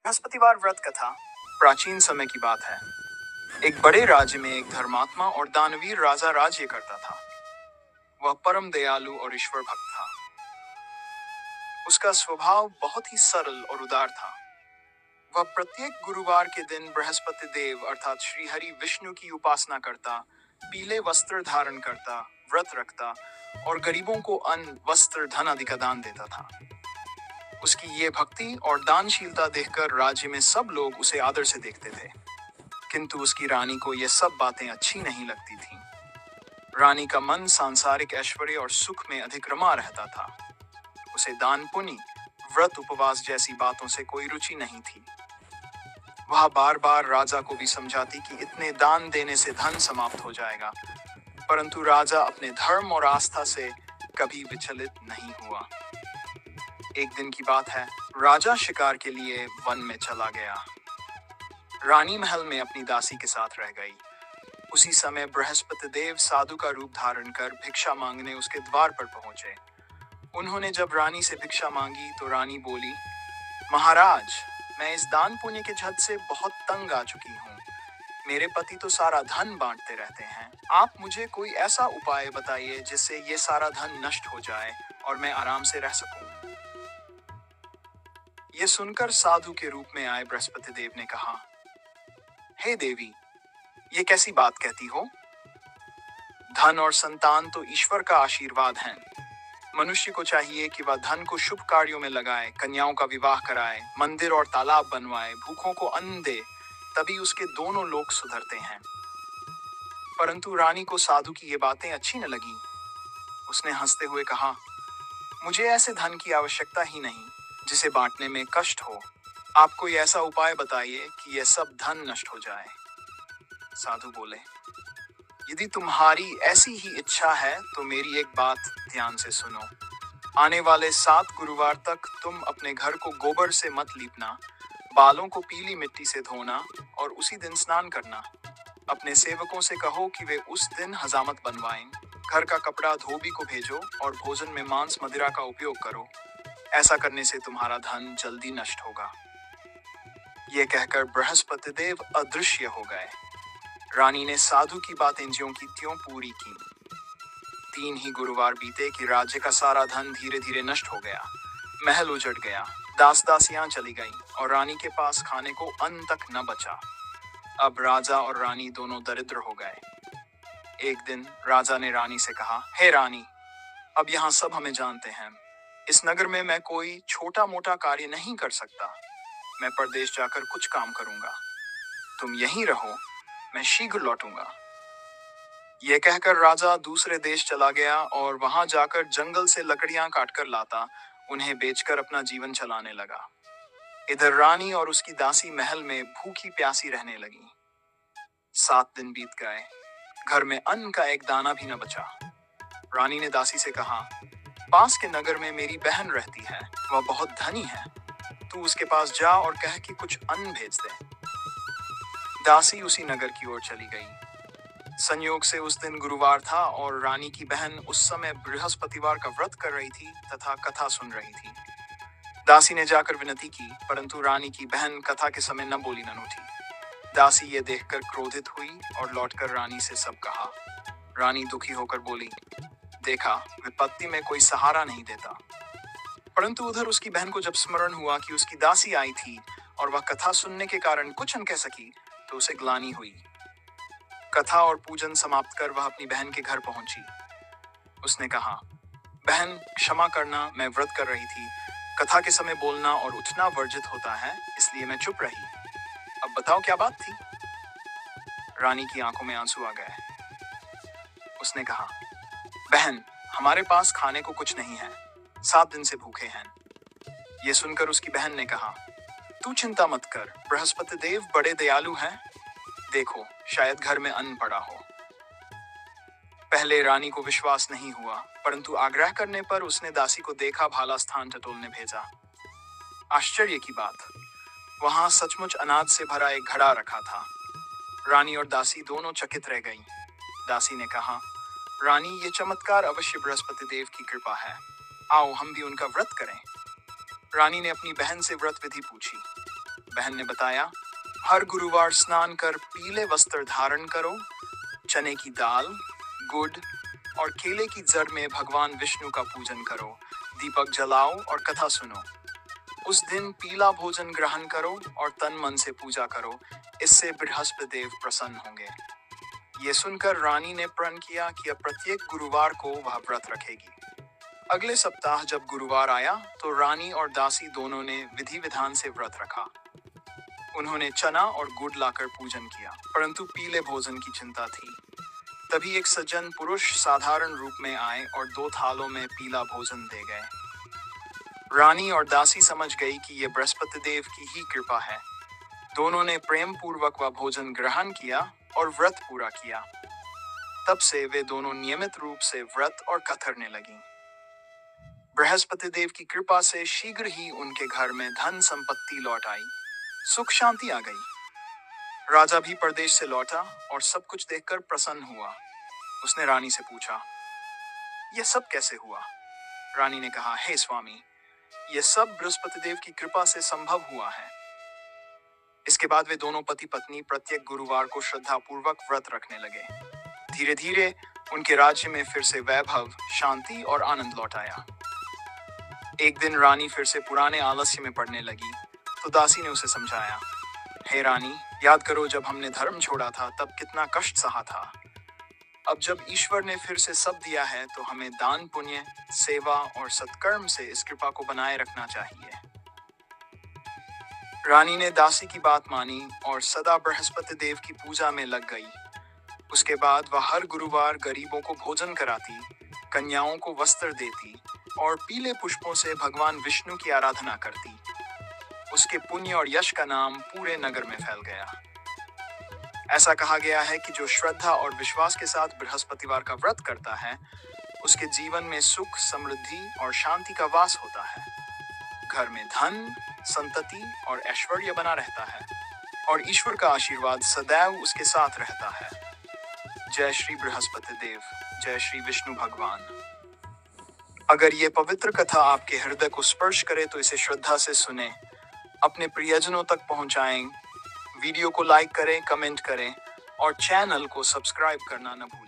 बृहस्पतिवार व्रत कथा प्राचीन समय की बात है। एक बड़े राज्य में एक धर्मात्मा और दानवीर राजा राज्य करता था। वह परम दयालु और ईश्वर भक्त था। उसका स्वभाव बहुत ही सरल और उदार था। वह प्रत्येक गुरुवार के दिन बृहस्पति देव अर्थात श्री हरि विष्णु की उपासना करता, पीले वस्त्र धारण करता, व्रत रखता और गरीबों को अन्न, वस्त्र, धन आदि का दान देता था। उसकी ये भक्ति और दानशीलता देखकर राज्य में सब लोग उसे आदर से देखते थे। किंतु उसकी रानी को ये सब बातें अच्छी नहीं लगती थीं। रानी का मन सांसारिक ऐश्वर्य और सुख में अधिक रमा रहता था। उसे दान पुण्य, व्रत, उपवास जैसी बातों से कोई रुचि नहीं थी। वह बार बार राजा को भी समझाती कि इतने दान देने से धन समाप्त हो जाएगा, परंतु राजा अपने धर्म और आस्था से कभी विचलित नहीं हुआ। एक दिन की बात है, राजा शिकार के लिए वन में चला गया। रानी महल में अपनी दासी के साथ रह गई। उसी समय बृहस्पति देव साधु का रूप धारण कर भिक्षा मांगने उसके द्वार पर पहुंचे। उन्होंने जब रानी से भिक्षा मांगी तो रानी बोली, महाराज, मैं इस दान पुण्य के झट से बहुत तंग आ चुकी हूँ। मेरे पति तो सारा धन बांटते रहते हैं। आप मुझे कोई ऐसा उपाय बताइए जिससे ये सारा धन नष्ट हो जाए और मैं आराम से रह सकूं। ये सुनकर साधु के रूप में आए बृहस्पति देव ने कहा, हे देवी, ये कैसी बात कहती हो? धन और संतान तो ईश्वर का आशीर्वाद हैं। मनुष्य को चाहिए कि वह धन को शुभ कार्यों में लगाए, कन्याओं का विवाह कराए, मंदिर और तालाब बनवाए, भूखों को अन्न दे, तभी उसके दोनों लोग सुधरते हैं। परंतु रानी को साधु की ये बातें अच्छी न लगी। उसने हंसते हुए कहा, मुझे ऐसे धन की आवश्यकता ही नहीं जिसे बांटने में कष्ट हो। आप कोई ऐसा उपाय बताइए कि यह सब धन नष्ट हो जाए। साधु बोले, यदि तुम्हारी ऐसी ही इच्छा है तो मेरी एक बात ध्यान से सुनो। आने वाले 7 गुरुवार तक तुम अपने घर को गोबर से मत लीपना, बालों को पीली मिट्टी से धोना और उसी दिन स्नान करना। अपने सेवकों से कहो कि वे उस दिन हजामत बनवाएं। घर का कपड़ा धोबी को भेजो और भोजन में मांस मदिरा का उपयोग करो। ऐसा करने से तुम्हारा धन जल्दी नष्ट होगा। ये कहकर बृहस्पति देव अदृश्य हो गए। रानी ने साधु की बातें ज्यों की त्यों पूरी की। 3 ही गुरुवार बीते कि राज्य का सारा धन धीरे धीरे नष्ट हो गया। महल उजड़ गया, दास दासियां चली गईं और रानी के पास खाने को अन्न तक न बचा। अब राजा और रानी दोनों दरिद्र हो गए। एक दिन राजा ने रानी से कहा, हे रानी, अब यहाँ सब हमें जानते हैं। इस नगर में मैं कोई छोटा मोटा कार्य नहीं कर सकता। मैं परदेश जाकर कुछ काम करूंगा। तुम यहीं रहो, मैं शीघ्र लौटूंगा। यह कहकर राजा दूसरे देश चला गया और वहां जाकर जंगल से लकड़ियां काटकर लाता, उन्हें बेचकर अपना जीवन चलाने लगा। इधर रानी और उसकी दासी महल में भूखी प्यासी रहने लगी। 7 दिन बीत गए, घर में अन्न का एक दाना भी न बचा। रानी ने दासी से कहा, पास के नगर में मेरी बहन रहती है, वह बहुत धनी है। तू उसके पास जा और कह कि कुछ अन्न भेज दे। दासी उसी नगर की ओर चली गई। संयोग से उस दिन गुरुवार था और रानी की बहन उस समय बृहस्पतिवार का व्रत कर रही थी तथा कथा सुन रही थी। दासी ने जाकर विनती की, परंतु रानी की बहन कथा के समय न बोली न उठी। दासी ये देखकर क्रोधित हुई और लौटकर रानी से सब कहा। रानी दुखी होकर बोली, देखा, विपत्ति में कोई सहारा नहीं देता। परंतु उधर उसकी बहन को जब स्मरण हुआ कि उसकी दासी आई थी और वह कथा सुनने के कारण कुछ न कह सकी, तो उसे ग्लानि हुई। कथा और पूजन समाप्त कर वह अपनी बहन के घर पहुंची। उसने कहा, बहन, क्षमा करना, मैं व्रत कर रही थी। कथा के समय बोलना और उठना वर्जित होता है, इसलिए मैं चुप रही। अब बताओ क्या बात थी? रानी की आंखों में आंसू आ गए। उसने कहा, बहन, हमारे पास खाने को कुछ नहीं है, 7 दिन से भूखे हैं। ये सुनकर उसकी बहन ने कहा, तू चिंता मत कर, बृहस्पति देव बड़े दयालु हैं। देखो, शायद घर में अन्न पड़ा हो। पहले रानी को विश्वास नहीं हुआ, परंतु आग्रह करने पर उसने दासी को देखा भाला स्थान टटोलने भेजा। आश्चर्य की बात, वहां सचमुच अनाज से भरा एक घड़ा रखा था। रानी और दासी दोनों चकित रह गईं। दासी ने कहा, रानी, ये चमत्कार अवश्य बृहस्पति देव की कृपा है। आओ हम भी उनका व्रत करें। रानी ने अपनी बहन से व्रत विधि पूछी। बहन ने बताया, हर गुरुवार स्नान कर पीले वस्त्र धारण करो, चने की दाल, गुड़ और केले की जड़ में भगवान विष्णु का पूजन करो, दीपक जलाओ और कथा सुनो। उस दिन पीला भोजन ग्रहण करो और तन मन से पूजा करो, इससे बृहस्पति देव प्रसन्न होंगे। ये सुनकर रानी ने प्रण किया कि अब प्रत्येक गुरुवार को वह व्रत रखेगी। अगले सप्ताह जब गुरुवार आया तो रानी और दासी दोनों ने विधि विधान से व्रत रखा। उन्होंने चना और गुड़ लाकर पूजन किया, परंतु पीले भोजन की चिंता थी। तभी एक सज्जन पुरुष साधारण रूप में आए और 2 थालों में पीला भोजन दे गए। रानी और दासी समझ गई कि ये बृहस्पति देव की ही कृपा है। दोनों ने प्रेम पूर्वक वह भोजन ग्रहण किया और व्रत पूरा किया। तब से वे दोनों नियमित रूप से व्रत और कथरने लगी। बृहस्पति देव की कृपा से शीघ्र ही उनके घर में धन संपत्ति लौट आई, सुख शांति आ गई। राजा भी परदेश से लौटा और सब कुछ देखकर प्रसन्न हुआ। उसने रानी से पूछा, यह सब कैसे हुआ? रानी ने कहा, हे स्वामी, यह सब बृहस्पति देव की कृपा से संभव हुआ है। इसके बाद वे दोनों पति पत्नी प्रत्येक गुरुवार को श्रद्धा पूर्वक व्रत रखने लगे। धीरे धीरे उनके राज्य में फिर से वैभव, शांति और आनंद लौट आया। एक दिन रानी फिर से पुराने आलस्य में पड़ने लगी तो दासी ने उसे समझाया, हे रानी, याद करो जब हमने धर्म छोड़ा था तब कितना कष्ट सहा था। अब जब ईश्वर ने फिर से सब दिया है तो हमें दान पुण्य, सेवा और सत्कर्म से इस कृपा को बनाए रखना चाहिए। रानी ने दासी की बात मानी और सदा बृहस्पति देव की पूजा में लग गई। उसके बाद वह हर गुरुवार गरीबों को भोजन कराती, कन्याओं को वस्त्र देती और पीले पुष्पों से भगवान विष्णु की आराधना करती। उसके पुण्य और यश का नाम पूरे नगर में फैल गया। ऐसा कहा गया है कि जो श्रद्धा और विश्वास के साथ बृहस्पतिवार का व्रत करता है, उसके जीवन में सुख, समृद्धि और शांति का वास होता है। घर में धन, संतति और ऐश्वर्य बना रहता है और ईश्वर का आशीर्वाद सदैव उसके साथ रहता है। जय श्री बृहस्पति देव, जय श्री विष्णु भगवान। अगर ये पवित्र कथा आपके हृदय को स्पर्श करे तो इसे श्रद्धा से सुने, अपने प्रियजनों तक पहुंचाएं, वीडियो को लाइक करें, कमेंट करें और चैनल को सब्सक्राइब करना न भूलें।